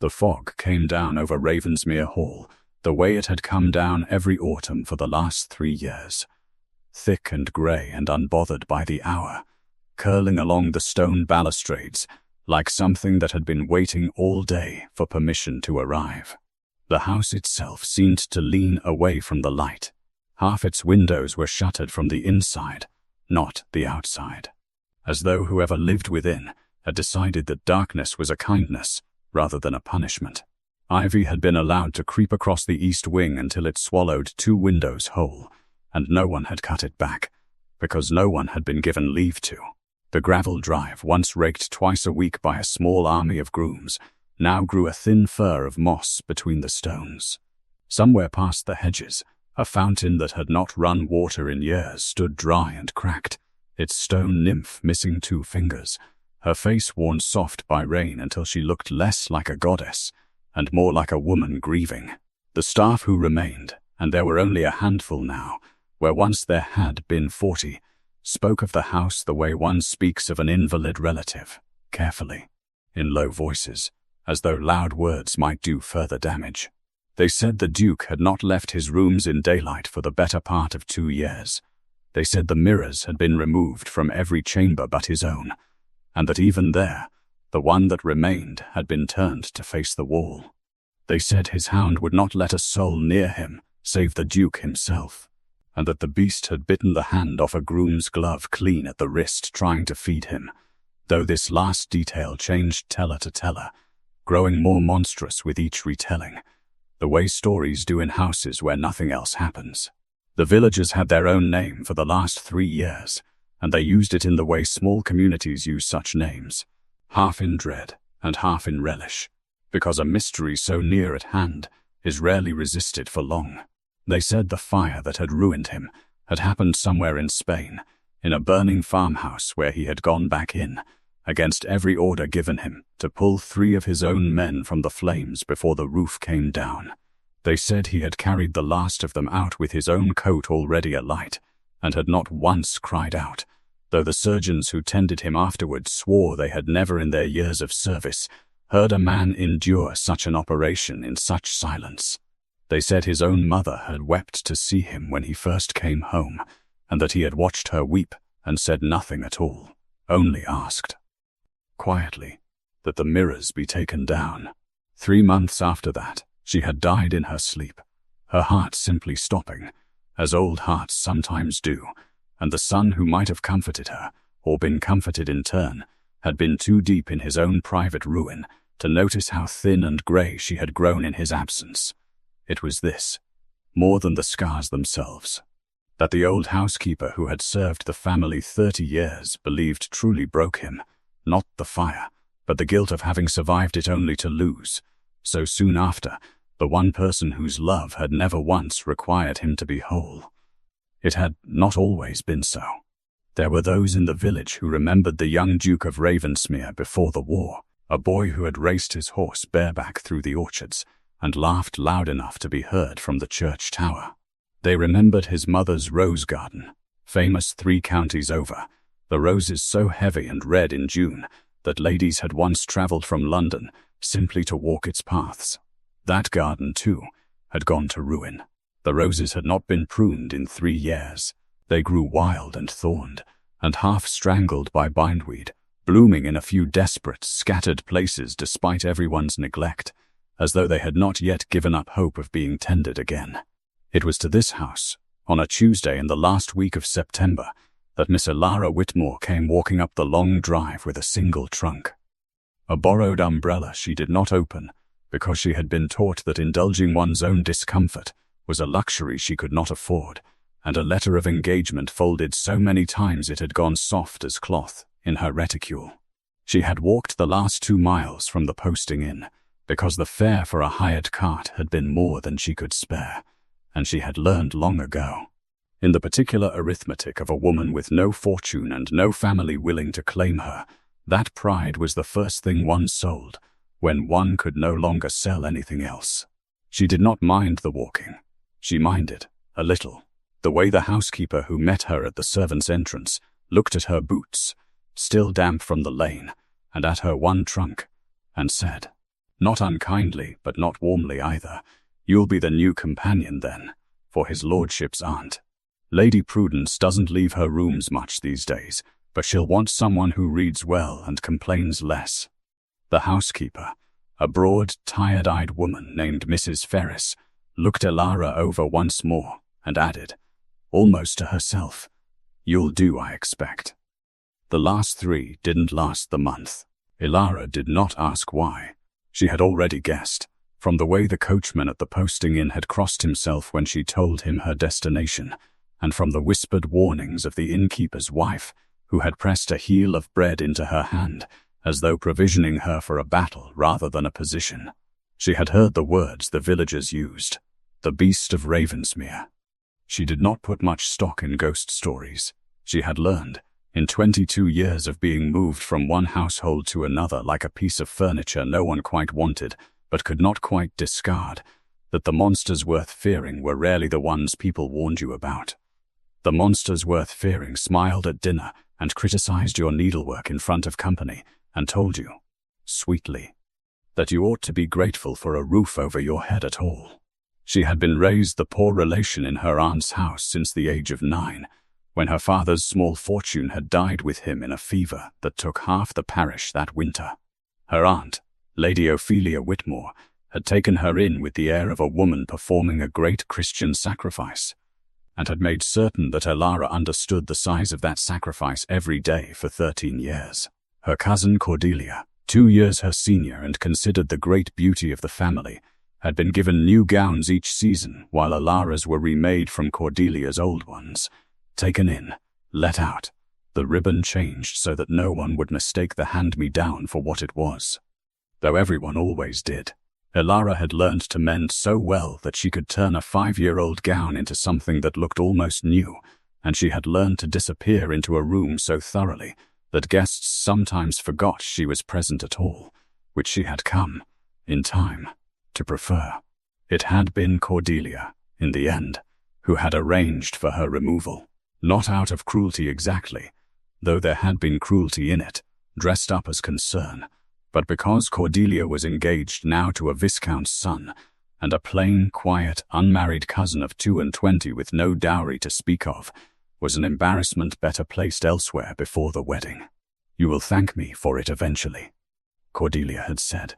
The fog came down over Ravensmere Hall, the way it had come down every autumn for the last 3 years. Thick and grey and unbothered by the hour, curling along the stone balustrades, like something that had been waiting all day for permission to arrive. The house itself seemed to lean away from the light. Half its windows were shuttered from the inside, not the outside, as though whoever lived within had decided that darkness was a kindness rather than a punishment. Ivy had been allowed to creep across the east wing until it swallowed 2 windows whole, and no one had cut it back, because no one had been given leave to. The gravel drive, once raked twice a week by a small army of grooms, now grew a thin fur of moss between the stones. Somewhere past the hedges, a fountain that had not run water in years stood dry and cracked, its stone nymph missing 2 fingers, her face worn soft by rain until she looked less like a goddess and more like a woman grieving. The staff who remained, and there were only a handful now, where once there had been 40, spoke of the house the way one speaks of an invalid relative, carefully, in low voices, as though loud words might do further damage. They said the Duke had not left his rooms in daylight for the better part of 2 years. They said the mirrors had been removed from every chamber but his own, and that even there, the one that remained had been turned to face the wall. They said his hound would not let a soul near him, save the Duke himself, and that the beast had bitten the hand off a groom's glove clean at the wrist trying to feed him, though this last detail changed teller to teller, growing more monstrous with each retelling, the way stories do in houses where nothing else happens. The villagers had their own name for the last 3 years, and they used it in the way small communities use such names, half in dread and half in relish, because a mystery so near at hand is rarely resisted for long. They said the fire that had ruined him had happened somewhere in Spain, in a burning farmhouse where he had gone back in, against every order given him, to pull 3 of his own men from the flames before the roof came down. They said he had carried the last of them out with his own coat already alight, and had not once cried out, though the surgeons who tended him afterwards swore they had never in their years of service heard a man endure such an operation in such silence. They said his own mother had wept to see him when he first came home, and that he had watched her weep and said nothing at all, only asked, quietly, that the mirrors be taken down. 3 months after that, she had died in her sleep, her heart simply stopping, as old hearts sometimes do, and the son who might have comforted her, or been comforted in turn, had been too deep in his own private ruin to notice how thin and grey she had grown in his absence. It was this, more than the scars themselves, that the old housekeeper who had served the family 30 years believed truly broke him, not the fire, but the guilt of having survived it only to lose, so soon after, the one person whose love had never once required him to be whole. It had not always been so. There were those in the village who remembered the young Duke of Ravensmere before the war, a boy who had raced his horse bareback through the orchards and laughed loud enough to be heard from the church tower. They remembered his mother's rose garden, famous 3 counties over, the roses so heavy and red in June that ladies had once travelled from London simply to walk its paths. That garden, too, had gone to ruin. The roses had not been pruned in 3 years. They grew wild and thorned, and half strangled by bindweed, blooming in a few desperate, scattered places despite everyone's neglect, as though they had not yet given up hope of being tended again. It was to this house, on a Tuesday in the last week of September, that Miss Elara Whitmore came walking up the long drive with a single trunk. A borrowed umbrella she did not open, because she had been taught that indulging one's own discomfort was a luxury she could not afford, and a letter of engagement folded so many times it had gone soft as cloth in her reticule. She had walked the last 2 miles from the posting inn, because the fare for a hired cart had been more than she could spare, and she had learned long ago. In the particular arithmetic of a woman with no fortune and no family willing to claim her, that pride was the first thing one sold, when one could no longer sell anything else. She did not mind the walking. She minded, a little, the way the housekeeper who met her at the servants' entrance looked at her boots, still damp from the lane, and at her one trunk, and said, Not unkindly, but not warmly either. "You'll be the new companion then, for his lordship's aunt. Lady Prudence doesn't leave her rooms much these days, but she'll want someone who reads well and complains less." The housekeeper, a broad, tired-eyed woman named Mrs. Ferris, looked Elara over once more and added, almost to herself, "You'll do, I expect." The last 3 didn't last the month. Elara did not ask why. She had already guessed, from the way the coachman at the posting inn had crossed himself when she told him her destination, and from the whispered warnings of the innkeeper's wife, who had pressed a heel of bread into her hand, as though provisioning her for a battle rather than a position. She had heard the words the villagers used, "the beast of Ravensmere." She did not put much stock in ghost stories. She had learned, in 22 years of being moved from one household to another like a piece of furniture no one quite wanted, but could not quite discard, that the monsters worth fearing were rarely the ones people warned you about. The monsters worth fearing smiled at dinner and criticized your needlework in front of company and told you, sweetly, that you ought to be grateful for a roof over your head at all. She had been raised the poor relation in her aunt's house since the age of 9, when her father's small fortune had died with him in a fever that took half the parish that winter. Her aunt, Lady Ophelia Whitmore, had taken her in with the air of a woman performing a great Christian sacrifice, and had made certain that Elara understood the size of that sacrifice every day for 13 years. Her cousin Cordelia, 2 years her senior and considered the great beauty of the family, had been given new gowns each season while Elara's were remade from Cordelia's old ones. Taken in, let out, the ribbon changed so that no one would mistake the hand-me-down for what it was. Though everyone always did. Elara had learned to mend so well that she could turn a 5-year-old gown into something that looked almost new, and she had learned to disappear into a room so thoroughly that guests sometimes forgot she was present at all, which she had come, in time, to prefer. It had been Cordelia, in the end, who had arranged for her removal. Not out of cruelty exactly, though there had been cruelty in it, dressed up as concern, but because Cordelia was engaged now to a viscount's son, and a plain, quiet, unmarried cousin of 22 with no dowry to speak of, was an embarrassment better placed elsewhere before the wedding. "You will thank me for it eventually," Cordelia had said,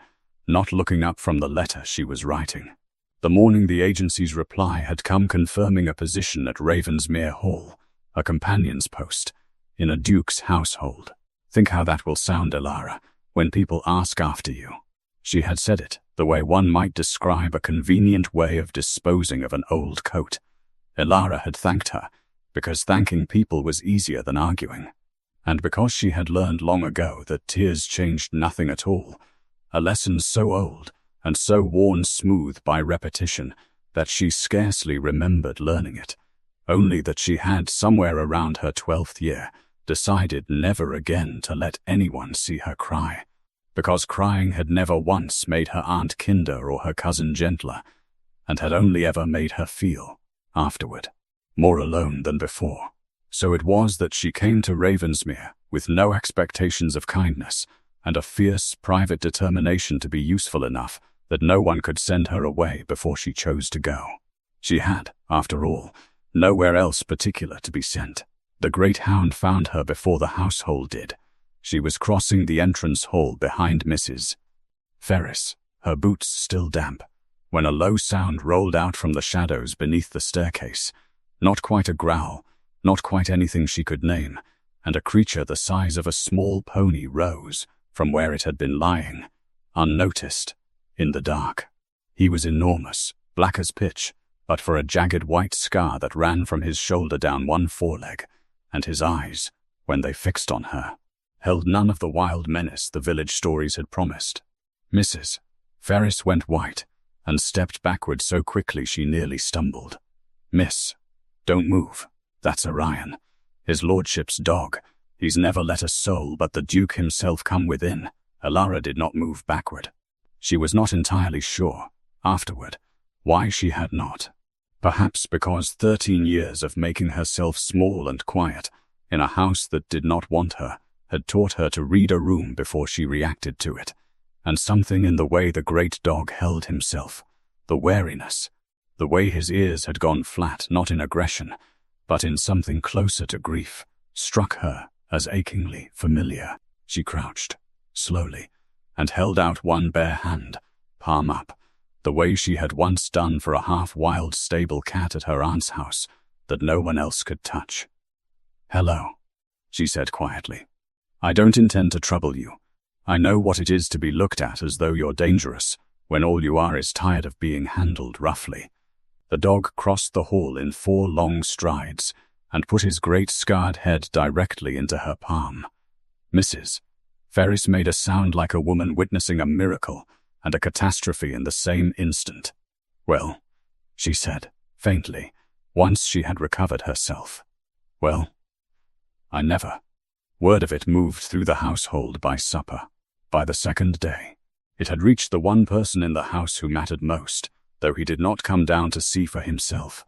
not looking up from the letter she was writing. The morning the agency's reply had come confirming a position at Ravensmere Hall, a companion's post, in a duke's household. "Think how that will sound, Elara, when people ask after you." She had said it the way one might describe a convenient way of disposing of an old coat. Elara had thanked her, because thanking people was easier than arguing, and because she had learned long ago that tears changed nothing at all, a lesson so old and so worn smooth by repetition that she scarcely remembered learning it, only that she had, somewhere around her 12th year, decided never again to let anyone see her cry, because crying had never once made her aunt kinder or her cousin gentler, and had only ever made her feel, afterward, more alone than before. So it was that she came to Ravensmere with no expectations of kindness, and a fierce private determination to be useful enough that no one could send her away before she chose to go. She had, after all, nowhere else particular to be sent. The great hound found her before the household did. She was crossing the entrance hall behind Mrs. Ferris, her boots still damp, when a low sound rolled out from the shadows beneath the staircase. Not quite a growl, not quite anything she could name, and a creature the size of a small pony rose from where it had been lying, unnoticed, in the dark. He was enormous, black as pitch, but for a jagged white scar that ran from his shoulder down one foreleg, and his eyes, when they fixed on her, held none of the wild menace the village stories had promised. Mrs. Ferris went white, and stepped backward so quickly she nearly stumbled. "Miss, don't move. That's Orion, his lordship's dog. He's never let a soul but the Duke himself come within." Elara did not move backward. She was not entirely sure, afterward, why she had not. Perhaps because 13 years of making herself small and quiet, in a house that did not want her, had taught her to read a room before she reacted to it, and something in the way the great dog held himself, the wariness, the way his ears had gone flat, not in aggression, but in something closer to grief, struck her as achingly familiar. She crouched, slowly, and held out one bare hand, palm up, the way she had once done for a half-wild stable cat at her aunt's house that no one else could touch. "Hello," she said quietly. "I don't intend to trouble you. I know what it is to be looked at as though you're dangerous, when all you are is tired of being handled roughly." The dog crossed the hall in 4 long strides and put his great scarred head directly into her palm. "Mrs. Ferris" made a sound like a woman witnessing a miracle and a catastrophe in the same instant. "Well," she said, faintly, once she had recovered herself. "Well, I never." Word of it moved through the household by supper. By the second day, it had reached the one person in the house who mattered most, though he did not come down to see for himself.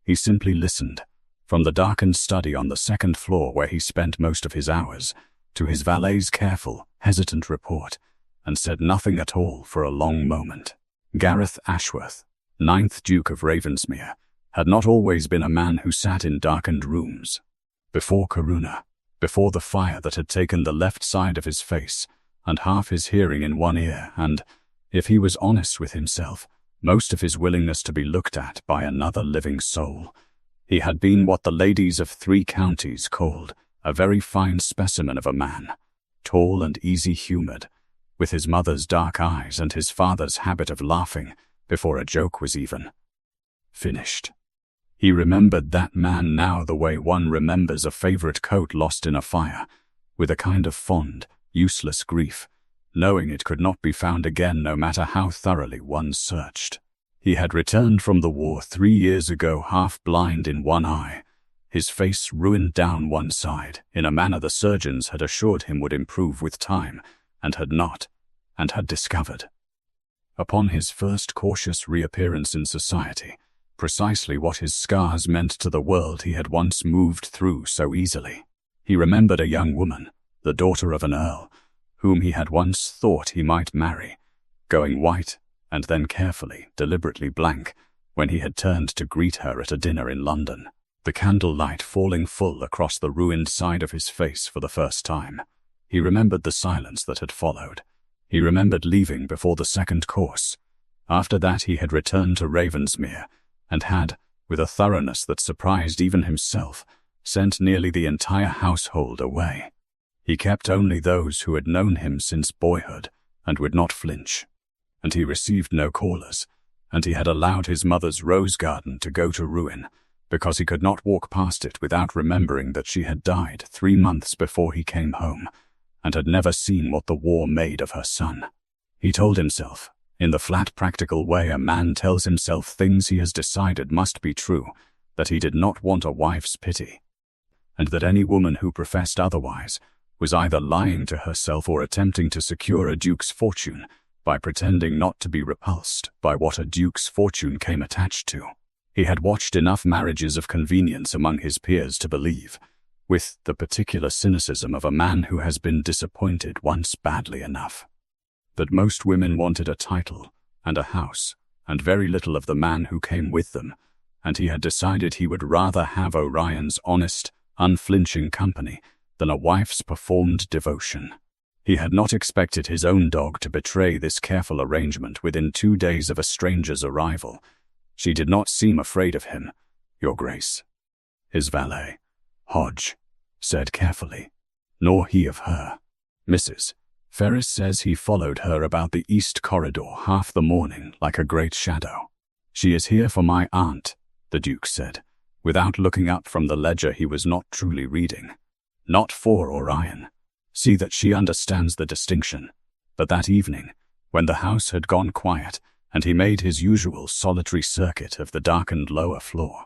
He simply listened, from the darkened study on the second floor where he spent most of his hours, to his valet's careful, hesitant report, and said nothing at all for a long moment. Gareth Ashworth, 9th Duke of Ravensmere, had not always been a man who sat in darkened rooms. Before Karuna, before the fire that had taken the left side of his face and half his hearing in one ear, and, if he was honest with himself, most of his willingness to be looked at by another living soul, he had been what the ladies of 3 counties called a very fine specimen of a man, tall and easy-humored, with his mother's dark eyes and his father's habit of laughing before a joke was even finished. He remembered that man now the way one remembers a favorite coat lost in a fire, with a kind of fond, useless grief, knowing it could not be found again no matter how thoroughly one searched. He had returned from the war 3 years ago half-blind in one eye, his face ruined down one side, in a manner the surgeons had assured him would improve with time, and had not, and had discovered, upon his first cautious reappearance in society, precisely what his scars meant to the world he had once moved through so easily. He remembered a young woman, the daughter of an earl, whom he had once thought he might marry, going white and then carefully, deliberately blank, when he had turned to greet her at a dinner in London, the candlelight falling full across the ruined side of his face for the first time. He remembered the silence that had followed. He remembered leaving before the second course. After that he had returned to Ravensmere, and had, with a thoroughness that surprised even himself, sent nearly the entire household away. He kept only those who had known him since boyhood, and would not flinch. And he received no callers, and he had allowed his mother's rose garden to go to ruin, because he could not walk past it without remembering that she had died 3 months before he came home, and had never seen what the war made of her son. He told himself, in the flat practical way a man tells himself things he has decided must be true, that he did not want a wife's pity, and that any woman who professed otherwise was either lying to herself or attempting to secure a duke's fortune by pretending not to be repulsed by what a duke's fortune came attached to. He had watched enough marriages of convenience among his peers to believe, with the particular cynicism of a man who has been disappointed once badly enough, that most women wanted a title and a house, and very little of the man who came with them, and he had decided he would rather have Orion's honest, unflinching company than a wife's performed devotion. He had not expected his own dog to betray this careful arrangement within 2 days of a stranger's arrival. She did not seem afraid of him, Your Grace. His valet, Hodge, said carefully, nor he of her. Mrs. Ferris says he followed her about the east corridor half the morning like a great shadow. She is here for my aunt, the Duke said, without looking up from the ledger he was not truly reading. Not for Orion. See that she understands the distinction. But that evening, when the house had gone quiet, and he made his usual solitary circuit of the darkened lower floor,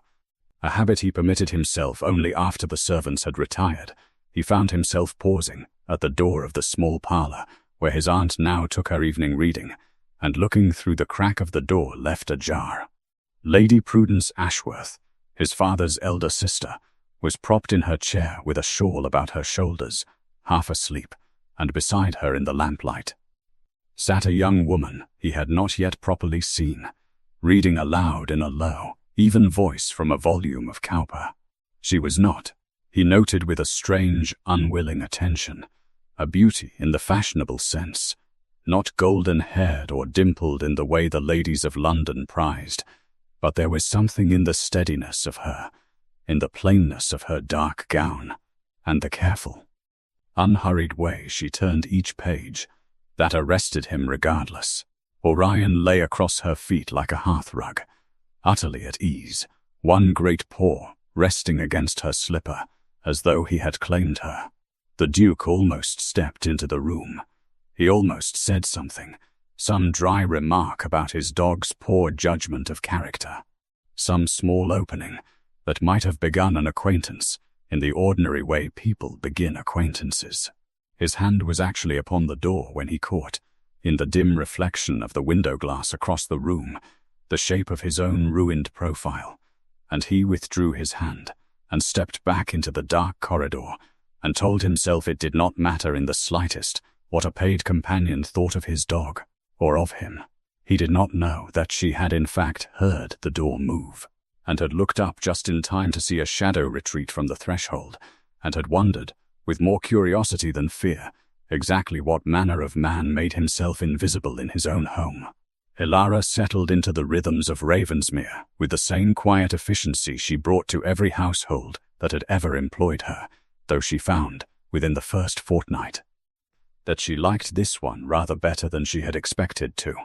a habit he permitted himself only after the servants had retired, he found himself pausing at the door of the small parlour where his aunt now took her evening reading, and looking through the crack of the door left ajar. Lady Prudence Ashworth, his father's elder sister, was propped in her chair with a shawl about her shoulders, half asleep, and beside her in the lamplight, sat a young woman he had not yet properly seen, reading aloud in a low, even voice from a volume of Cowper. She was not, he noted with a strange, unwilling attention, a beauty in the fashionable sense, not golden-haired or dimpled in the way the ladies of London prized, but there was something in the steadiness of her, in the plainness of her dark gown, and the careful, unhurried way she turned each page, that arrested him regardless. Orion lay across her feet like a hearthrug, utterly at ease, one great paw resting against her slipper, as though he had claimed her. The Duke almost stepped into the room. He almost said something, some dry remark about his dog's poor judgment of character, some small opening that might have begun an acquaintance in the ordinary way people begin acquaintances. His hand was actually upon the door when he caught, in the dim reflection of the window glass across the room, the shape of his own ruined profile, and he withdrew his hand and stepped back into the dark corridor and told himself it did not matter in the slightest what a paid companion thought of his dog or of him. He did not know that she had in fact heard the door move, and had looked up just in time to see a shadow retreat from the threshold, and had wondered, with more curiosity than fear, exactly what manner of man made himself invisible in his own home. Elara settled into the rhythms of Ravensmere with the same quiet efficiency she brought to every household that had ever employed her, though she found, within the first fortnight, that she liked this one rather better than she had expected to.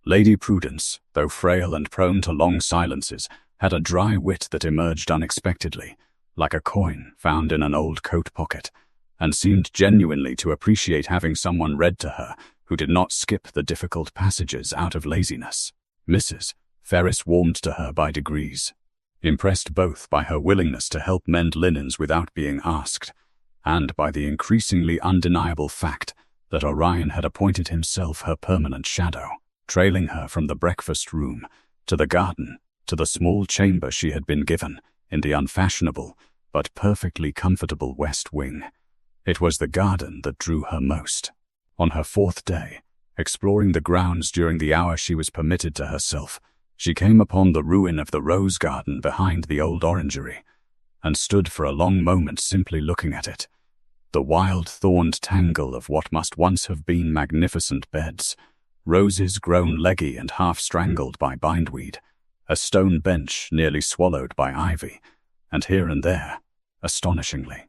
Lady Prudence, though frail and prone to long silences, had a dry wit that emerged unexpectedly, like a coin found in an old coat pocket, and seemed genuinely to appreciate having someone read to her who did not skip the difficult passages out of laziness. Mrs. Ferris warmed to her by degrees, impressed both by her willingness to help mend linens without being asked, and by the increasingly undeniable fact that Orion had appointed himself her permanent shadow, trailing her from the breakfast room to the garden to the small chamber she had been given in the unfashionable but perfectly comfortable West Wing. It was the garden that drew her most. On her fourth day, exploring the grounds during the hour she was permitted to herself, she came upon the ruin of the rose garden behind the old orangery, and stood for a long moment simply looking at it. The wild thorned tangle of what must once have been magnificent beds, roses grown leggy and half-strangled by bindweed, a stone bench nearly swallowed by ivy, and here and there, astonishingly,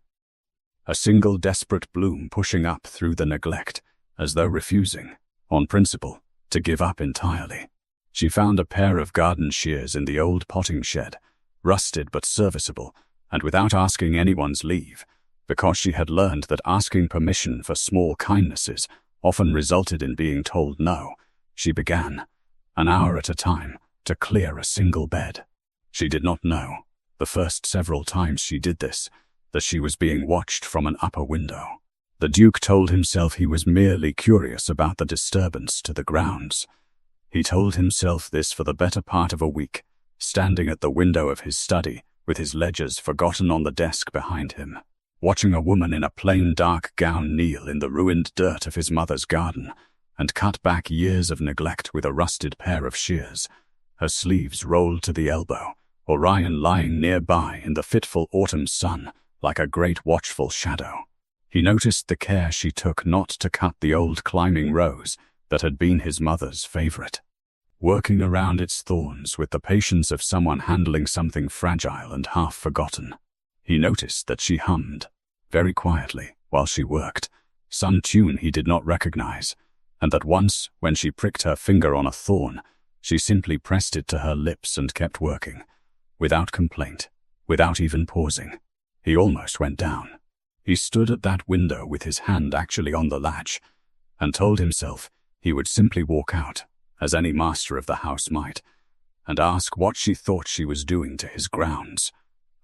a single desperate bloom pushing up through the neglect, as though refusing, on principle, to give up entirely. She found a pair of garden shears in the old potting shed, rusted but serviceable, and without asking anyone's leave, because she had learned that asking permission for small kindnesses often resulted in being told no, she began, an hour at a time, to clear a single bed. She did not know, the first several times she did this, that she was being watched from an upper window. The Duke told himself he was merely curious about the disturbance to the grounds. He told himself this for the better part of a week, standing at the window of his study, with his ledgers forgotten on the desk behind him, watching a woman in a plain dark gown kneel in the ruined dirt of his mother's garden, and cut back years of neglect with a rusted pair of shears, her sleeves rolled to the elbow, Orion lying nearby in the fitful autumn sun like a great watchful shadow. He noticed the care she took not to cut the old climbing rose that had been his mother's favorite, working around its thorns with the patience of someone handling something fragile and half-forgotten. He noticed that she hummed, very quietly, while she worked, some tune he did not recognize, and that once, when she pricked her finger on a thorn, she simply pressed it to her lips and kept working, without complaint, without even pausing. He almost went down. He stood at that window with his hand actually on the latch, and told himself he would simply walk out, as any master of the house might, and ask what she thought she was doing to his grounds.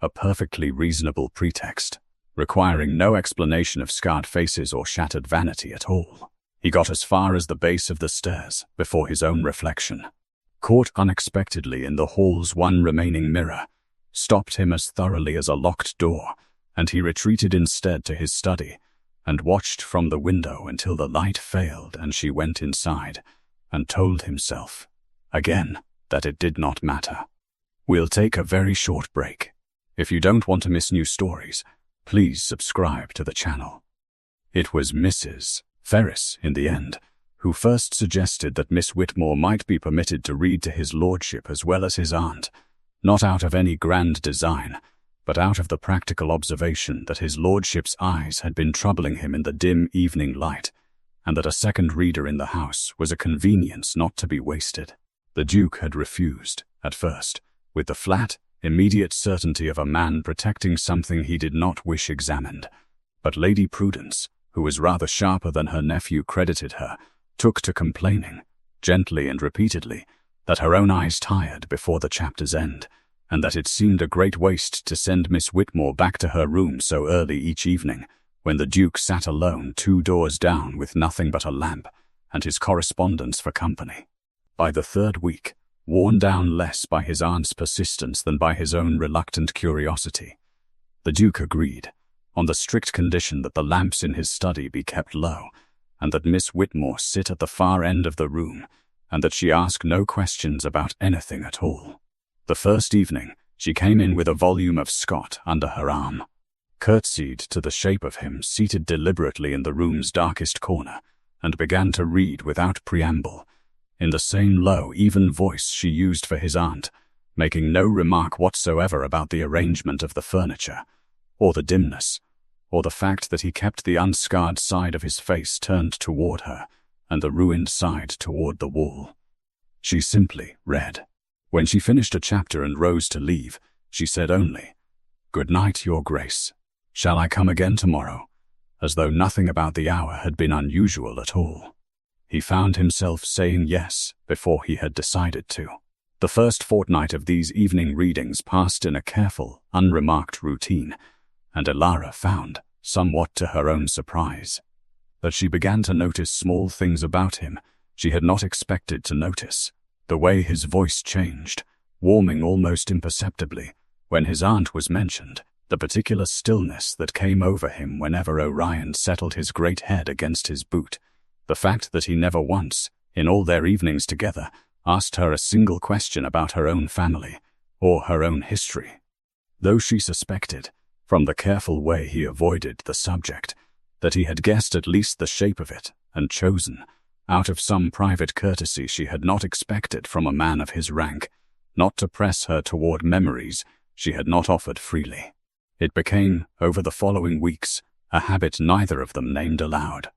A perfectly reasonable pretext, requiring no explanation of scarred faces or shattered vanity at all. He got as far as the base of the stairs before his own reflection, caught unexpectedly in the hall's one remaining mirror, stopped him as thoroughly as a locked door, and he retreated instead to his study, and watched from the window until the light failed and she went inside, and told himself, again, that it did not matter. We'll take a very short break. If you don't want to miss new stories, please subscribe to the channel. It was Mrs. Ferris, in the end, who first suggested that Miss Whitmore might be permitted to read to his lordship as well as his aunt, not out of any grand design, but out of the practical observation that his lordship's eyes had been troubling him in the dim evening light, and that a second reader in the house was a convenience not to be wasted. The Duke had refused, at first, with the flat, immediate certainty of a man protecting something he did not wish examined. But Lady Prudence, who was rather sharper than her nephew credited her, took to complaining, gently and repeatedly, that her own eyes tired before the chapter's end, and that it seemed a great waste to send Miss Whitmore back to her room so early each evening, when the Duke sat alone 2 doors down with nothing but a lamp and his correspondence for company. By the 3rd week, worn down less by his aunt's persistence than by his own reluctant curiosity, the Duke agreed, on the strict condition that the lamps in his study be kept low, and that Miss Whitmore sit at the far end of the room, and that she ask no questions about anything at all. The first evening, she came in with a volume of Scott under her arm, curtsied to the shape of him seated deliberately in the room's darkest corner, and began to read without preamble, in the same low, even voice she used for his aunt, making no remark whatsoever about the arrangement of the furniture, or the dimness, or the fact that he kept the unscarred side of his face turned toward her, and the ruined side toward the wall. She simply read. When she finished a chapter and rose to leave, she said only, "Good night, Your Grace. Shall I come again tomorrow?" as though nothing about the hour had been unusual at all. He found himself saying yes before he had decided to. The first fortnight of these evening readings passed in a careful, unremarked routine, and Elara found, somewhat to her own surprise, that she began to notice small things about him she had not expected to notice. The way his voice changed, warming almost imperceptibly, when his aunt was mentioned, the particular stillness that came over him whenever Orion settled his great head against his boot, the fact that he never once, in all their evenings together, asked her a single question about her own family, or her own history. Though she suspected, from the careful way he avoided the subject, that he had guessed at least the shape of it, and chosen, out of some private courtesy she had not expected from a man of his rank, not to press her toward memories she had not offered freely. It became, over the following weeks, a habit neither of them named aloud.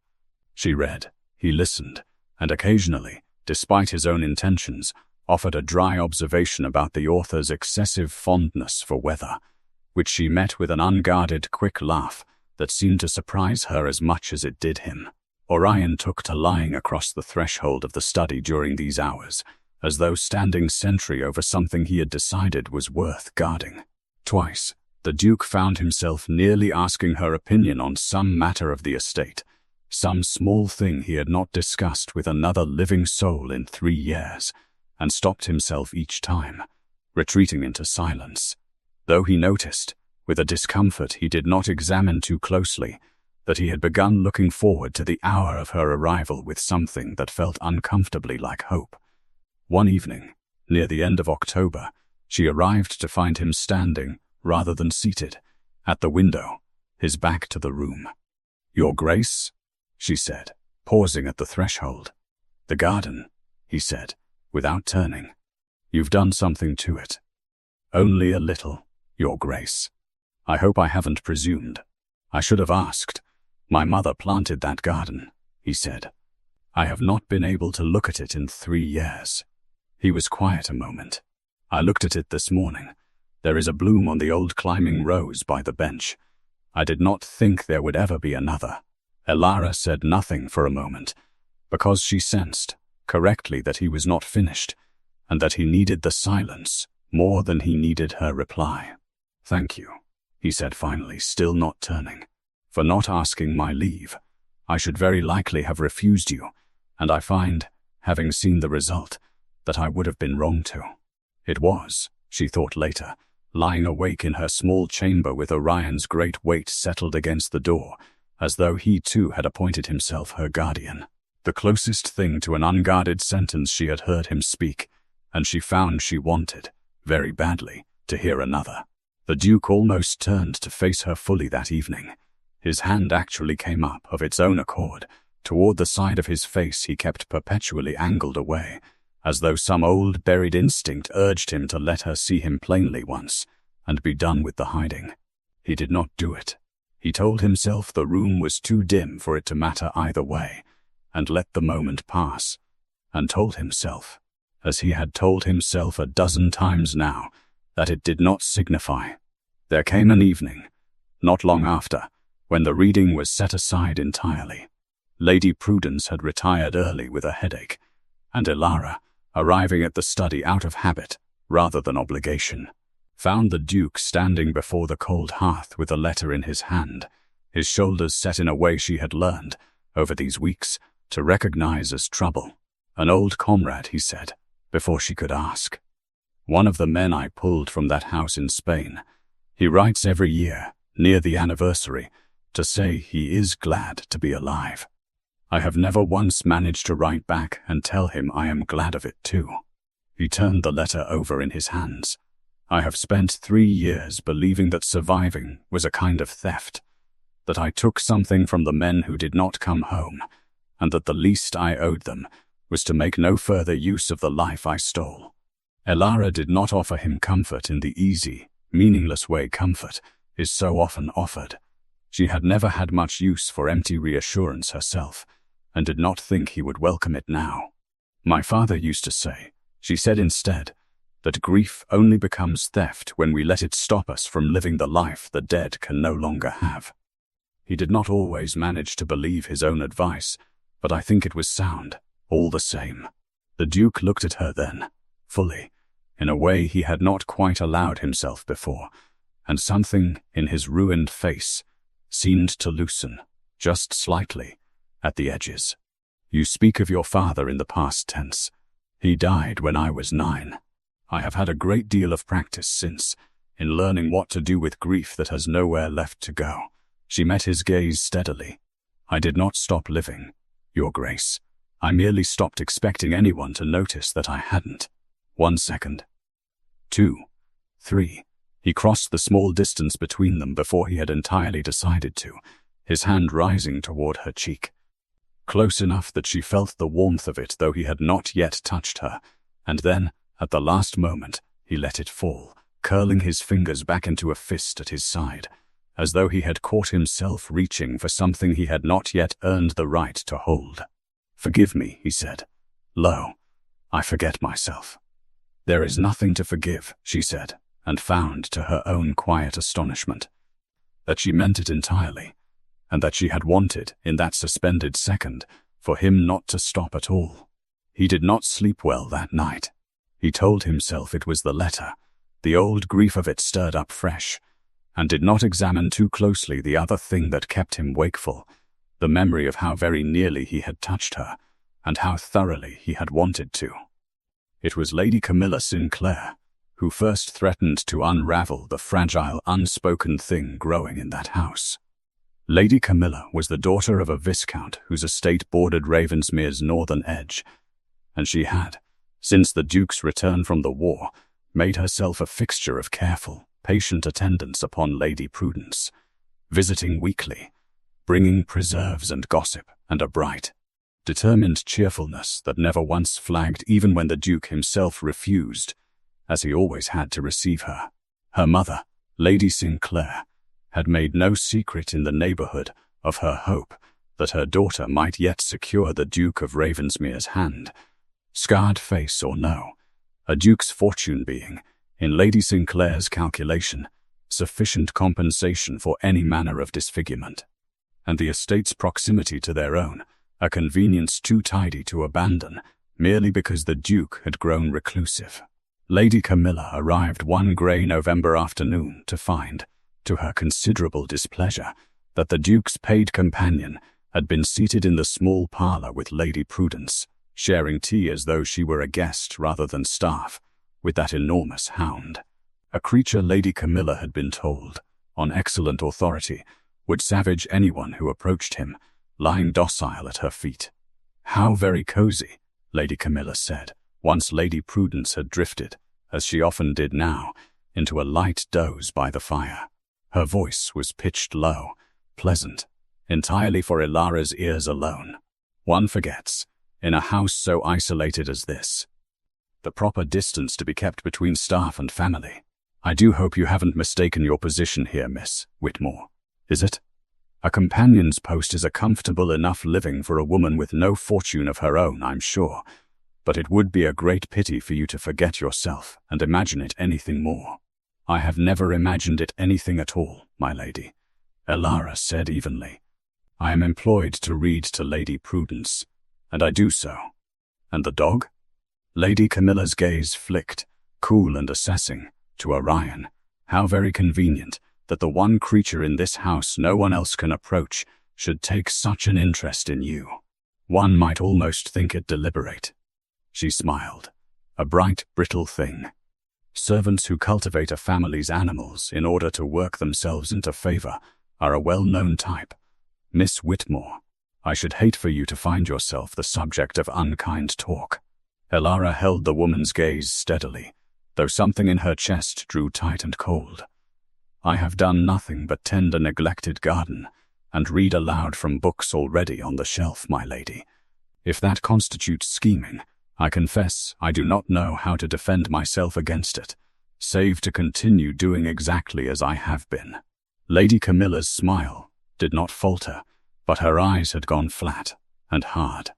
She read, he listened, and occasionally, despite his own intentions, offered a dry observation about the author's excessive fondness for weather, which she met with an unguarded, quick laugh that seemed to surprise her as much as it did him. Orion took to lying across the threshold of the study during these hours, as though standing sentry over something he had decided was worth guarding. Twice, the Duke found himself nearly asking her opinion on some matter of the estate, some small thing he had not discussed with another living soul in 3 years, and stopped himself each time, retreating into silence, though he noticed, with a discomfort he did not examine too closely, that he had begun looking forward to the hour of her arrival with something that felt uncomfortably like hope. One evening, near the end of October, she arrived to find him standing, rather than seated, at the window, his back to the room. "Your Grace?" she said, pausing at the threshold. "The garden," he said, without turning. "You've done something to it." "Only a little, Your Grace. I hope I haven't presumed. I should have asked. My mother planted that garden," he said. "I have not been able to look at it in 3 years. He was quiet a moment. "I looked at it this morning. There is a bloom on the old climbing rose by the bench. I did not think there would ever be another." Elara said nothing for a moment, because she sensed, correctly, that he was not finished, and that he needed the silence more than he needed her reply. "Thank you," he said finally, still not turning, "for not asking my leave. I should very likely have refused you, and I find, having seen the result, that I would have been wrong to." It was, she thought later, lying awake in her small chamber with Orion's great weight settled against the door, as though he too had appointed himself her guardian. The closest thing to an unguarded sentence she had heard him speak, and she found she wanted, very badly, to hear another. The Duke almost turned to face her fully that evening. His hand actually came up of its own accord, toward the side of his face he kept perpetually angled away, as though some old buried instinct urged him to let her see him plainly once, and be done with the hiding. He did not do it. He told himself the room was too dim for it to matter either way, and let the moment pass, and told himself, as he had told himself a dozen times now, that it did not signify. There came an evening, not long after, when the reading was set aside entirely. Lady Prudence had retired early with a headache, and Elara, arriving at the study out of habit rather than obligation, found the Duke standing before the cold hearth with a letter in his hand, his shoulders set in a way she had learned, over these weeks, to recognize as trouble. An old comrade, he said, before she could ask. One of the men I pulled from that house in Spain. He writes every year, near the anniversary, to say he is glad to be alive. I have never once managed to write back and tell him I am glad of it too. He turned the letter over in his hands. I have spent 3 years believing that surviving was a kind of theft, that I took something from the men who did not come home, and that the least I owed them was to make no further use of the life I stole. Elara did not offer him comfort in the easy, meaningless way comfort is so often offered. She had never had much use for empty reassurance herself, and did not think he would welcome it now. My father used to say, she said instead, that grief only becomes theft when we let it stop us from living the life the dead can no longer have. He did not always manage to believe his own advice, but I think it was sound, all the same. The Duke looked at her then, fully, in a way he had not quite allowed himself before, and something in his ruined face seemed to loosen, just slightly, at the edges. You speak of your father in the past tense. He died when I was 9. I have had a great deal of practice since, in learning what to do with grief that has nowhere left to go. She met his gaze steadily. I did not stop living, Your Grace. I merely stopped expecting anyone to notice that I hadn't. 1 second. 2. 3. He crossed the small distance between them before he had entirely decided to, his hand rising toward her cheek. Close enough that she felt the warmth of it though he had not yet touched her, and then, at the last moment, he let it fall, curling his fingers back into a fist at his side, as though he had caught himself reaching for something he had not yet earned the right to hold. Forgive me, he said. Lo, I forget myself. There is nothing to forgive, she said, and found to her own quiet astonishment that she meant it entirely, and that she had wanted, in that suspended second, for him not to stop at all. He did not sleep well that night. He told himself it was the letter, the old grief of it stirred up fresh, and did not examine too closely the other thing that kept him wakeful, the memory of how very nearly he had touched her, and how thoroughly he had wanted to. It was Lady Camilla Sinclair who first threatened to unravel the fragile, unspoken thing growing in that house. Lady Camilla was the daughter of a viscount whose estate bordered Ravensmere's northern edge, and she had, since the Duke's return from the war, made herself a fixture of careful, patient attendance upon Lady Prudence, visiting weekly, bringing preserves and gossip and a bright, determined cheerfulness that never once flagged even when the Duke himself refused, as he always had, to receive her. Her mother, Lady Sinclair, had made no secret in the neighborhood of her hope that her daughter might yet secure the Duke of Ravensmere's hand, scarred face or no, a duke's fortune being, in Lady Sinclair's calculation, sufficient compensation for any manner of disfigurement, and the estate's proximity to their own, a convenience too tidy to abandon, merely because the Duke had grown reclusive. Lady Camilla arrived one grey November afternoon to find, to her considerable displeasure, that the Duke's paid companion had been seated in the small parlour with Lady Prudence, sharing tea as though she were a guest rather than staff, with that enormous hound, a creature Lady Camilla had been told, on excellent authority, would savage anyone who approached him, lying docile at her feet. "How very cozy," Lady Camilla said, once Lady Prudence had drifted, as she often did now, into a light doze by the fire. Her voice was pitched low, pleasant, entirely for Elara's ears alone. One forgets, in a house so isolated as this, the proper distance to be kept between staff and family. "I do hope you haven't mistaken your position here, Miss Whitmore. Is it? A companion's post is a comfortable enough living for a woman with no fortune of her own, I'm sure, but it would be a great pity for you to forget yourself and imagine it anything more." "I have never imagined it anything at all, my lady," Elara said evenly. "I am employed to read to Lady Prudence, and I do so." "And the dog?" Lady Camilla's gaze flicked, cool and assessing, to Orion. "How very convenient that the one creature in this house no one else can approach should take such an interest in you. One might almost think it deliberate." She smiled. "A bright, brittle thing. Servants who cultivate a family's animals in order to work themselves into favor are a well-known type. Miss Whitmore, I should hate for you to find yourself the subject of unkind talk." Elara held the woman's gaze steadily, though something in her chest drew tight and cold. "I have done nothing but tend a neglected garden and read aloud from books already on the shelf, my lady. If that constitutes scheming, I confess I do not know how to defend myself against it, save to continue doing exactly as I have been." Lady Camilla's smile did not falter, but her eyes had gone flat and hard.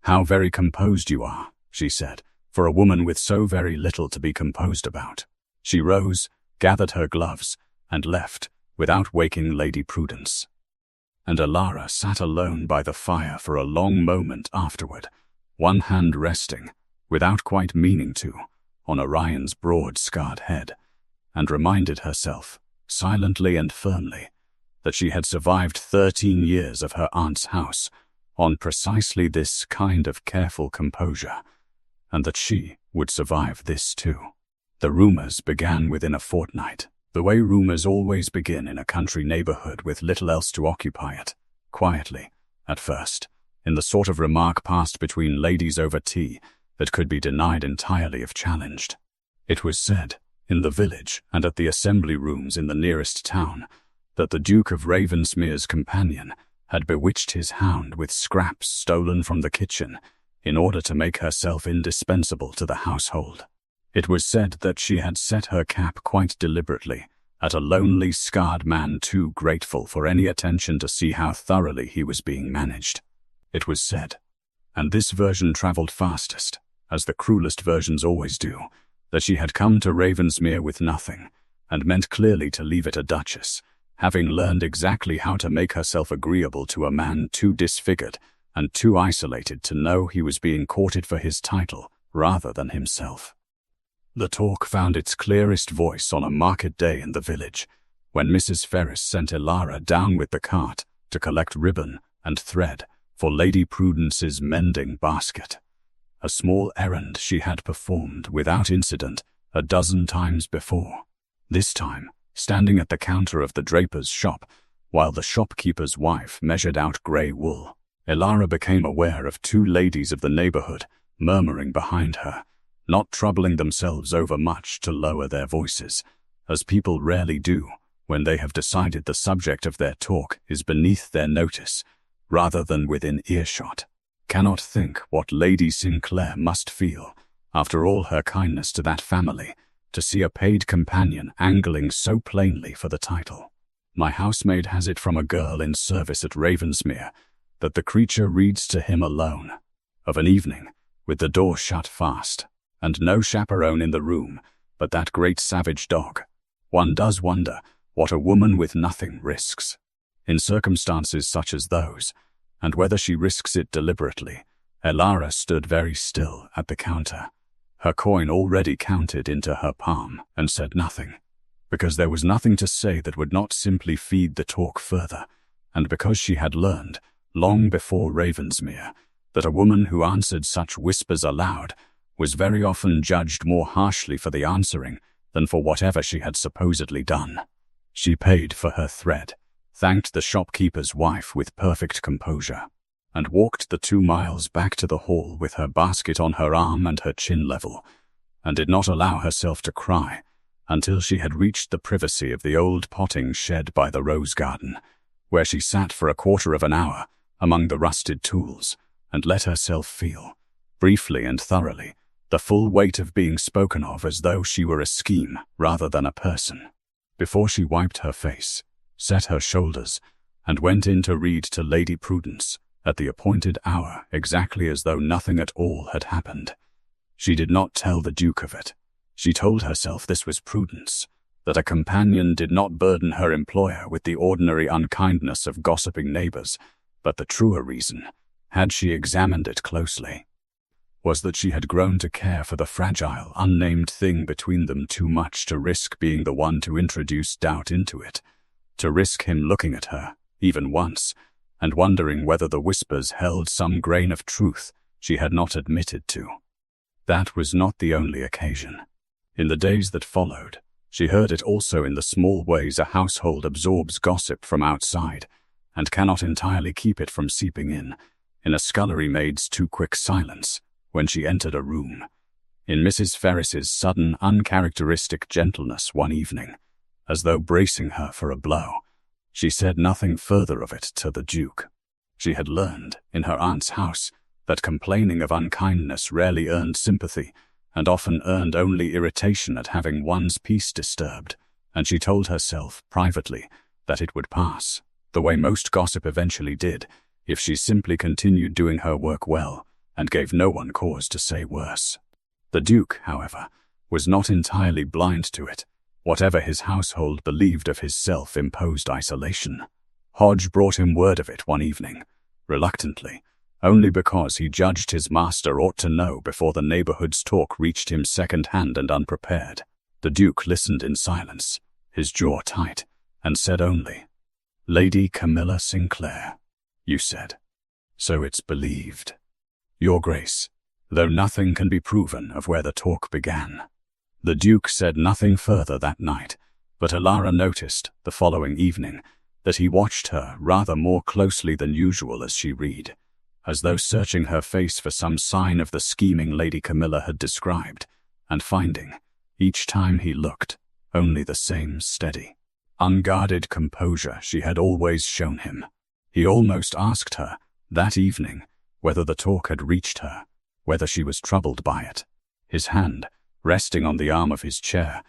"How very composed you are," she said, "for a woman with so very little to be composed about." She rose, gathered her gloves, and left, without waking Lady Prudence. And Elara sat alone by the fire for a long moment afterward, one hand resting, without quite meaning to, on Orion's broad scarred head, and reminded herself, silently and firmly, that she had survived 13 years of her aunt's house on precisely this kind of careful composure, and that she would survive this too. The rumors began within a fortnight, the way rumors always begin in a country neighborhood with little else to occupy it, quietly, at first, in the sort of remark passed between ladies over tea that could be denied entirely if challenged. It was said, in the village and at the assembly rooms in the nearest town, that the Duke of Ravensmere's companion had bewitched his hound with scraps stolen from the kitchen in order to make herself indispensable to the household. It was said that she had set her cap quite deliberately at a lonely, scarred man too grateful for any attention to see how thoroughly he was being managed. It was said, and this version travelled fastest, as the cruelest versions always do, that she had come to Ravensmere with nothing, and meant clearly to leave it a duchess, having learned exactly how to make herself agreeable to a man too disfigured and too isolated to know he was being courted for his title rather than himself. The talk found its clearest voice on a market day in the village, when Mrs. Ferris sent Elara down with the cart to collect ribbon and thread for Lady Prudence's mending basket, a small errand she had performed without incident a dozen times before. This time, standing at the counter of the draper's shop, while the shopkeeper's wife measured out grey wool, Elara became aware of two ladies of the neighborhood murmuring behind her, not troubling themselves over much to lower their voices, as people rarely do when they have decided the subject of their talk is beneath their notice, rather than within earshot. Cannot think what Lady Sinclair must feel, after all her kindness to that family, to see a paid companion angling so plainly for the title. My housemaid has it from a girl in service at Ravensmere that the creature reads to him alone, of an evening, with the door shut fast, and no chaperone in the room but that great savage dog. One does wonder what a woman with nothing risks, in circumstances such as those, and whether she risks it deliberately. Elara stood very still at the counter, her coin already counted into her palm, and said nothing, because there was nothing to say that would not simply feed the talk further, and because she had learned, long before Ravensmere, that a woman who answered such whispers aloud was very often judged more harshly for the answering than for whatever she had supposedly done. She paid for her thread, thanked the shopkeeper's wife with perfect composure, and walked the 2 miles back to the hall with her basket on her arm and her chin level, and did not allow herself to cry until she had reached the privacy of the old potting shed by the rose garden, where she sat for a quarter of an hour among the rusted tools and let herself feel, briefly and thoroughly, the full weight of being spoken of as though she were a scheme rather than a person, before she wiped her face, set her shoulders, and went in to read to Lady Prudence at the appointed hour exactly as though nothing at all had happened. She did not tell the Duke of it. She told herself this was prudence, that a companion did not burden her employer with the ordinary unkindness of gossiping neighbors, but the truer reason, had she examined it closely, was that she had grown to care for the fragile, unnamed thing between them too much to risk being the one to introduce doubt into it, to risk him looking at her, even once, and wondering whether the whispers held some grain of truth she had not admitted to. That was not the only occasion. In the days that followed, she heard it also in the small ways a household absorbs gossip from outside, and cannot entirely keep it from seeping in a scullery maid's too quick silence when she entered a room, in Mrs. Ferris's sudden, uncharacteristic gentleness one evening, as though bracing her for a blow. She said nothing further of it to the Duke. She had learned, in her aunt's house, that complaining of unkindness rarely earned sympathy, and often earned only irritation at having one's peace disturbed, and she told herself, privately, that it would pass, the way most gossip eventually did, if she simply continued doing her work well, and gave no one cause to say worse. The Duke, however, was not entirely blind to it, whatever his household believed of his self-imposed isolation. Hodge brought him word of it one evening, reluctantly, only because he judged his master ought to know before the neighborhood's talk reached him second-hand and unprepared. The Duke listened in silence, his jaw tight, and said only, "Lady Camilla Sinclair, you said. So it's believed. Your Grace, though nothing can be proven of where the talk began." The Duke said nothing further that night, but Elara noticed, the following evening, that he watched her rather more closely than usual as she read, as though searching her face for some sign of the scheming Lady Camilla had described, and finding, each time he looked, only the same steady, unguarded composure she had always shown him. He almost asked her, that evening, whether the talk had reached her, whether she was troubled by it. His hand, resting on the arm of his chair,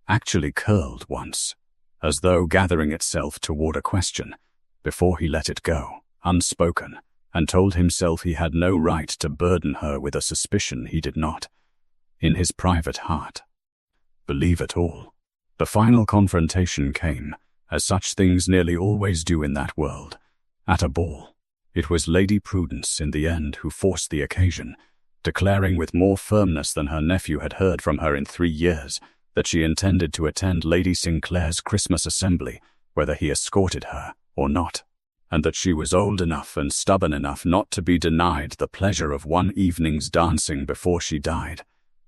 actually curled once, as though gathering itself toward a question, before he let it go, unspoken, and told himself he had no right to burden her with a suspicion he did not, in his private heart, believe at all. The final confrontation came, as such things nearly always do in that world, at a ball. It was Lady Prudence in the end who forced the occasion, declaring with more firmness than her nephew had heard from her in 3 years that she intended to attend Lady Sinclair's Christmas assembly, whether he escorted her or not, and that she was old enough and stubborn enough not to be denied the pleasure of one evening's dancing before she died,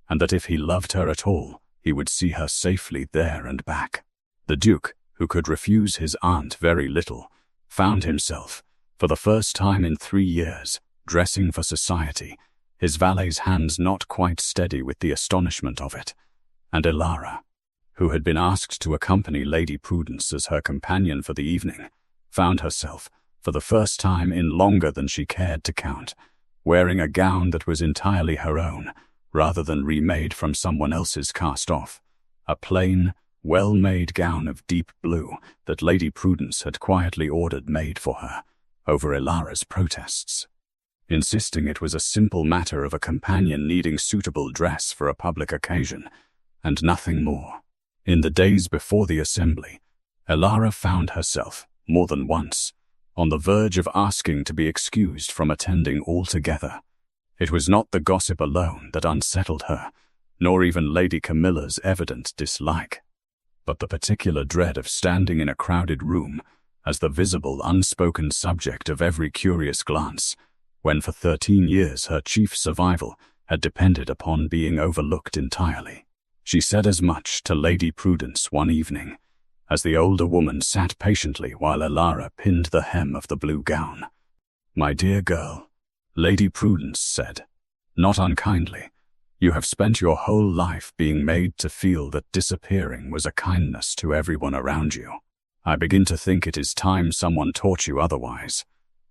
and that if he loved her at all, he would see her safely there and back. The Duke, who could refuse his aunt very little, found himself, for the first time in 3 years, dressing for society, his valet's hands not quite steady with the astonishment of it, and Elara, who had been asked to accompany Lady Prudence as her companion for the evening, found herself, for the first time in longer than she cared to count, wearing a gown that was entirely her own, rather than remade from someone else's cast-off, a plain, well-made gown of deep blue that Lady Prudence had quietly ordered made for her, over Elara's protests, insisting it was a simple matter of a companion needing suitable dress for a public occasion, and nothing more. In the days before the assembly, Elara found herself, more than once, on the verge of asking to be excused from attending altogether. It was not the gossip alone that unsettled her, nor even Lady Camilla's evident dislike, but the particular dread of standing in a crowded room as the visible, unspoken subject of every curious glance, when for 13 years her chief survival had depended upon being overlooked entirely. She said as much to Lady Prudence one evening, as the older woman sat patiently while Elara pinned the hem of the blue gown. "My dear girl," Lady Prudence said, not unkindly, "you have spent your whole life being made to feel that disappearing was a kindness to everyone around you. I begin to think it is time someone taught you otherwise."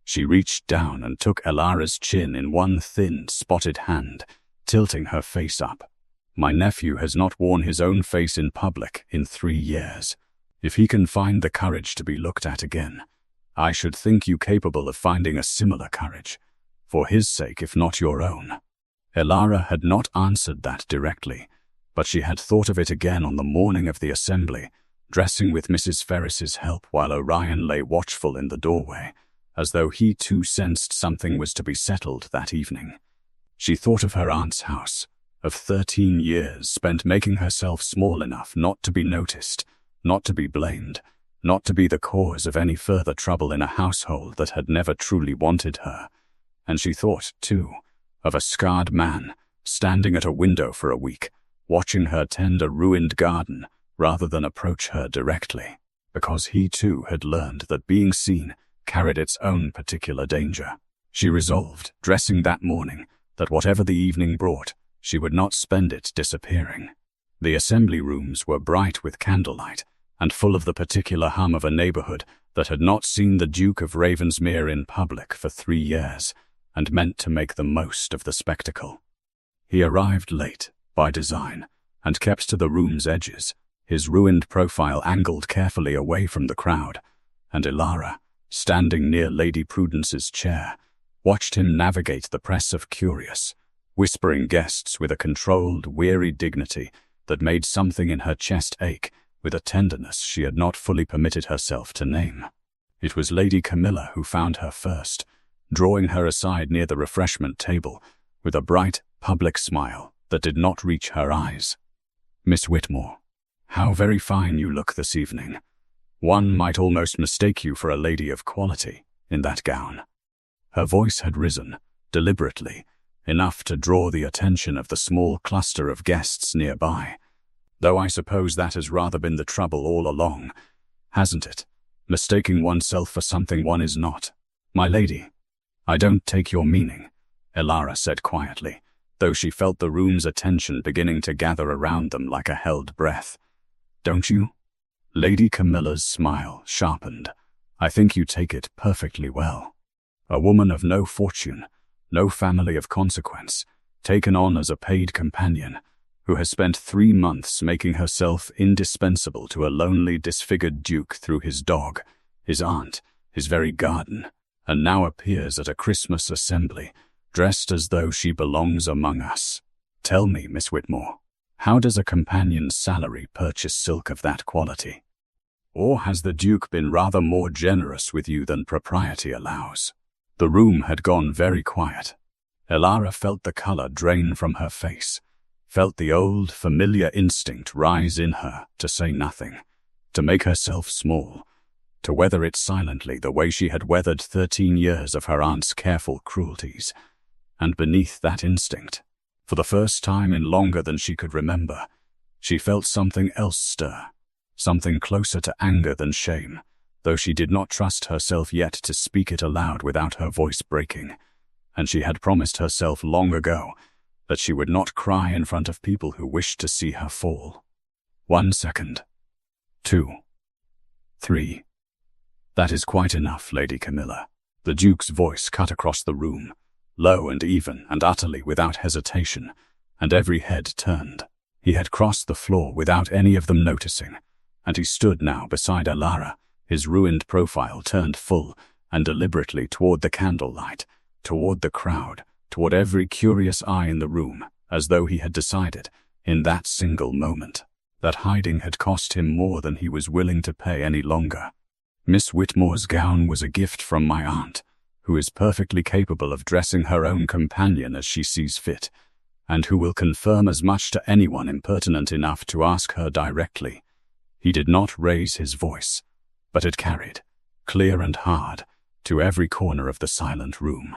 She reached down and took Elara's chin in one thin, spotted hand, tilting her face up. "My nephew has not worn his own face in public in 3 years. If he can find the courage to be looked at again, I should think you capable of finding a similar courage, for his sake if not your own." Elara had not answered that directly, but she had thought of it again on the morning of the assembly, dressing with Mrs. Ferris's help while Orion lay watchful in the doorway, as though he too sensed something was to be settled that evening. She thought of her aunt's house, of 13 years spent making herself small enough not to be noticed, not to be blamed, not to be the cause of any further trouble in a household that had never truly wanted her. And she thought, too, of a scarred man standing at a window for a week, watching her tend a ruined garden rather than approach her directly, because he too had learned that being seen carried its own particular danger. She resolved, dressing that morning, that whatever the evening brought, she would not spend it disappearing. The assembly rooms were bright with candlelight, and full of the particular hum of a neighborhood that had not seen the Duke of Ravensmere in public for 3 years, and meant to make the most of the spectacle. He arrived late, by design, and kept to the room's edges, his ruined profile angled carefully away from the crowd, and Elara, standing near Lady Prudence's chair, watched him navigate the press of curious, whispering guests with a controlled, weary dignity that made something in her chest ache with a tenderness she had not fully permitted herself to name. It was Lady Camilla who found her first, drawing her aside near the refreshment table with a bright, public smile that did not reach her eyes. "Miss Whitmore, how very fine you look this evening. One might almost mistake you for a lady of quality in that gown." Her voice had risen, deliberately, enough to draw the attention of the small cluster of guests nearby. "Though I suppose that has rather been the trouble all along, hasn't it? Mistaking oneself for something one is not." "My lady, I don't take your meaning," Elara said quietly, though she felt the room's attention beginning to gather around them like a held breath. "Don't you?" Lady Camilla's smile sharpened. "I think you take it perfectly well. A woman of no fortune, no family of consequence, taken on as a paid companion, who has spent 3 months making herself indispensable to a lonely, disfigured duke through his dog, his aunt, his very garden, and now appears at a Christmas assembly, dressed as though she belongs among us. Tell me, Miss Whitmore, how does a companion's salary purchase silk of that quality? Or has the Duke been rather more generous with you than propriety allows?" The room had gone very quiet. Elara felt the color drain from her face, felt the old, familiar instinct rise in her to say nothing, to make herself small, to weather it silently the way she had weathered 13 years of her aunt's careful cruelties. And beneath that instinct, for the first time in longer than she could remember, she felt something else stir, something closer to anger than shame, though she did not trust herself yet to speak it aloud without her voice breaking, and she had promised herself long ago that she would not cry in front of people who wished to see her fall. 1 second. 2. 3. "That is quite enough, Lady Camilla." The Duke's voice cut across the room, low and even and utterly without hesitation, and every head turned. He had crossed the floor without any of them noticing, and he stood now beside Elara, his ruined profile turned full and deliberately toward the candlelight, toward the crowd, toward every curious eye in the room, as though he had decided, in that single moment, that hiding had cost him more than he was willing to pay any longer. "Miss Whitmore's gown was a gift from my aunt, who is perfectly capable of dressing her own companion as she sees fit, and who will confirm as much to anyone impertinent enough to ask her directly." He did not raise his voice, but it carried, clear and hard, to every corner of the silent room.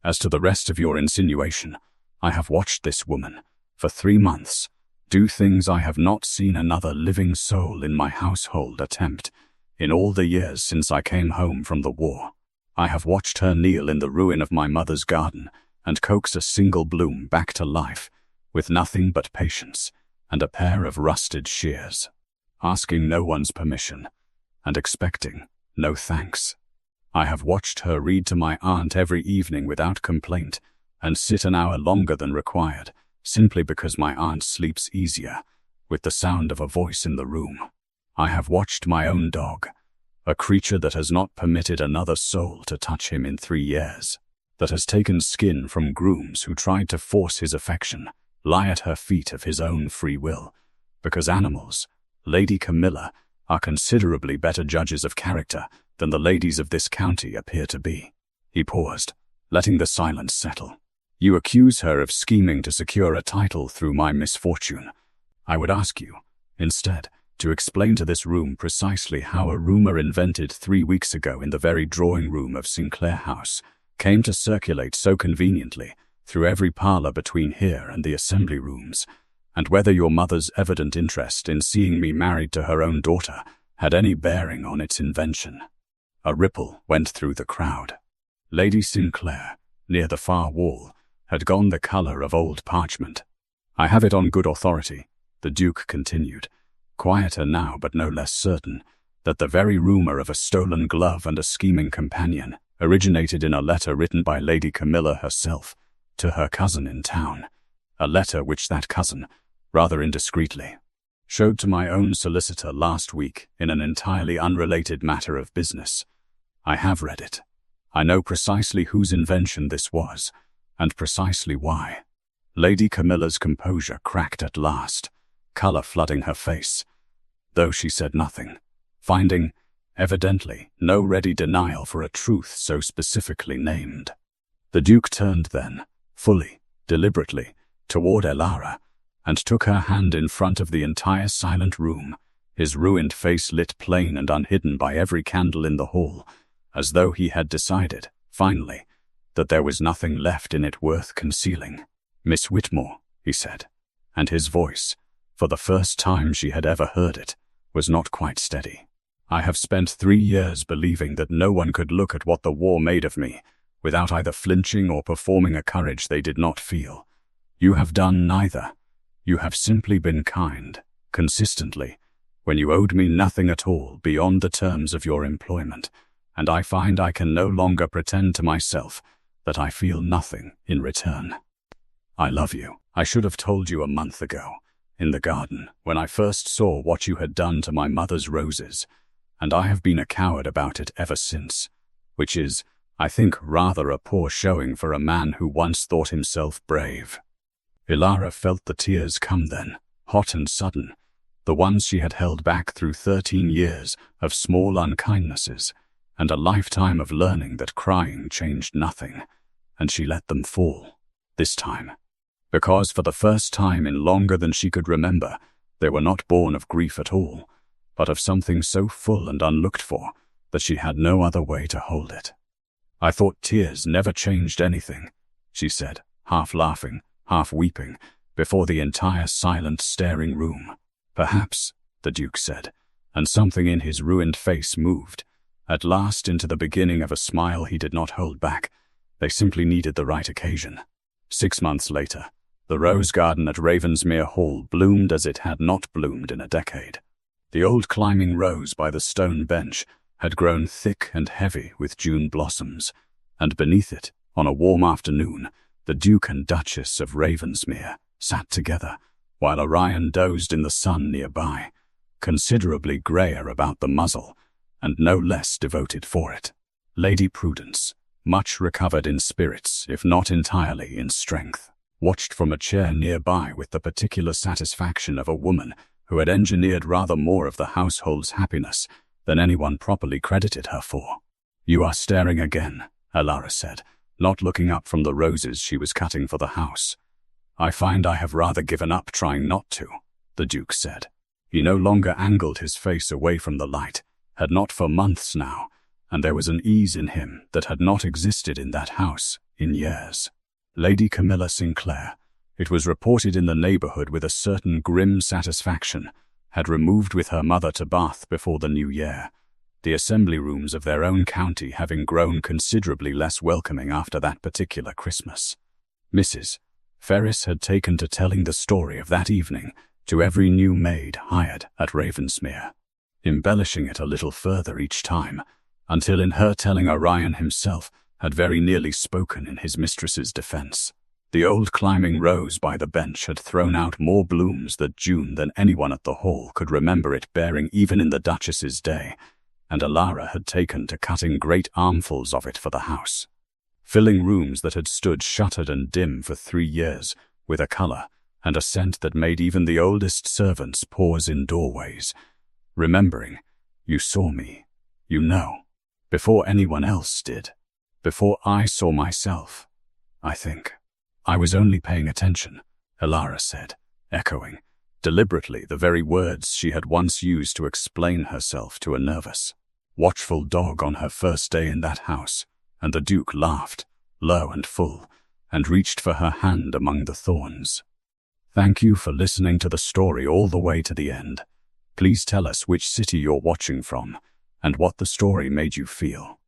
"As to the rest of your insinuation, I have watched this woman for 3 months, do things I have not seen another living soul in my household attempt in all the years since I came home from the war. I have watched her kneel in the ruin of my mother's garden and coax a single bloom back to life with nothing but patience and a pair of rusted shears, asking no one's permission and expecting no thanks. I have watched her read to my aunt every evening without complaint and sit an hour longer than required, simply because my aunt sleeps easier with the sound of a voice in the room. I have watched my own dog, a creature that has not permitted another soul to touch him in 3 years, that has taken skin from grooms who tried to force his affection, lie at her feet of his own free will, because animals, Lady Camilla, are considerably better judges of character than the ladies of this county appear to be. He paused, letting the silence settle. You accuse her of scheming to secure a title through my misfortune. I would ask you, instead, to explain to this room precisely how a rumor invented 3 weeks ago in the very drawing room of Sinclair House came to circulate so conveniently through every parlor between here and the assembly rooms, and whether your mother's evident interest in seeing me married to her own daughter had any bearing on its invention. A ripple went through the crowd. Lady Sinclair, near the far wall, had gone the color of old parchment. I have it on good authority, the Duke continued, quieter now but no less certain, that the very rumor of a stolen glove and a scheming companion originated in a letter written by Lady Camilla herself to her cousin in town, a letter which that cousin, rather indiscreetly, showed to my own solicitor last week in an entirely unrelated matter of business. I have read it. I know precisely whose invention this was, and precisely why. Lady Camilla's composure cracked at last, color flooding her face, though she said nothing, finding, evidently, no ready denial for a truth so specifically named. The Duke turned then, fully, deliberately, toward Elara, and took her hand in front of the entire silent room, his ruined face lit plain and unhidden by every candle in the hall, as though he had decided, finally, that there was nothing left in it worth concealing. Miss Whitmore, he said, and his voice, for the first time she had ever heard it, was not quite steady. I have spent 3 years believing that no one could look at what the war made of me without either flinching or performing a courage they did not feel. You have done neither. You have simply been kind, consistently, when you owed me nothing at all beyond the terms of your employment, and I find I can no longer pretend to myself that I feel nothing in return. I love you. I should have told you a month ago, in the garden, when I first saw what you had done to my mother's roses, and I have been a coward about it ever since, which is, I think, rather a poor showing for a man who once thought himself brave. Elara felt the tears come then, hot and sudden, the ones she had held back through 13 years of small unkindnesses, and a lifetime of learning that crying changed nothing, and she let them fall, this time. Because for the first time in longer than she could remember, they were not born of grief at all, but of something so full and unlooked for that she had no other way to hold it. I thought tears never changed anything, she said, half laughing, half weeping, before the entire silent, staring room. Perhaps, the Duke said, and something in his ruined face moved, at last into the beginning of a smile he did not hold back. They simply needed the right occasion. 6 months later, the rose garden at Ravensmere Hall bloomed as it had not bloomed in a decade. The old climbing rose by the stone bench had grown thick and heavy with June blossoms, and beneath it, on a warm afternoon, the Duke and Duchess of Ravensmere sat together, while Orion dozed in the sun nearby, considerably greyer about the muzzle, and no less devoted for it. Lady Prudence, much recovered in spirits, if not entirely in strength, watched from a chair nearby with the particular satisfaction of a woman who had engineered rather more of the household's happiness than anyone properly credited her for. You are staring again, Elara said, not looking up from the roses she was cutting for the house. I find I have rather given up trying not to, the Duke said. He no longer angled his face away from the light, had not for months now, and there was an ease in him that had not existed in that house in years. Lady Camilla Sinclair, It was reported in the neighborhood with a certain grim satisfaction, had removed with her mother to Bath before the new year, the assembly rooms of their own county having grown considerably less welcoming after that particular Christmas. Mrs. Ferris had taken to telling the story of that evening to every new maid hired at Ravensmere, embellishing it a little further each time, until in her telling Orion himself had very nearly spoken in his mistress's defense. The old climbing rose by the bench had thrown out more blooms that June than anyone at the hall could remember it bearing even in the Duchess's day, and Elara had taken to cutting great armfuls of it for the house, filling rooms that had stood shuttered and dim for 3 years with a colour and a scent that made even the oldest servants pause in doorways, remembering, you saw me, you know, before anyone else did, before I saw myself, I think. I was only paying attention, Elara said, echoing, deliberately, the very words she had once used to explain herself to a nervous, watchful dog on her first day in that house, and the Duke laughed, low and full, and reached for her hand among the thorns. Thank you for listening to the story all the way to the end. Please tell us which city you're watching from, and what the story made you feel.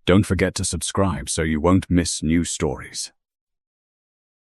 Don't forget to subscribe so you won't miss new stories.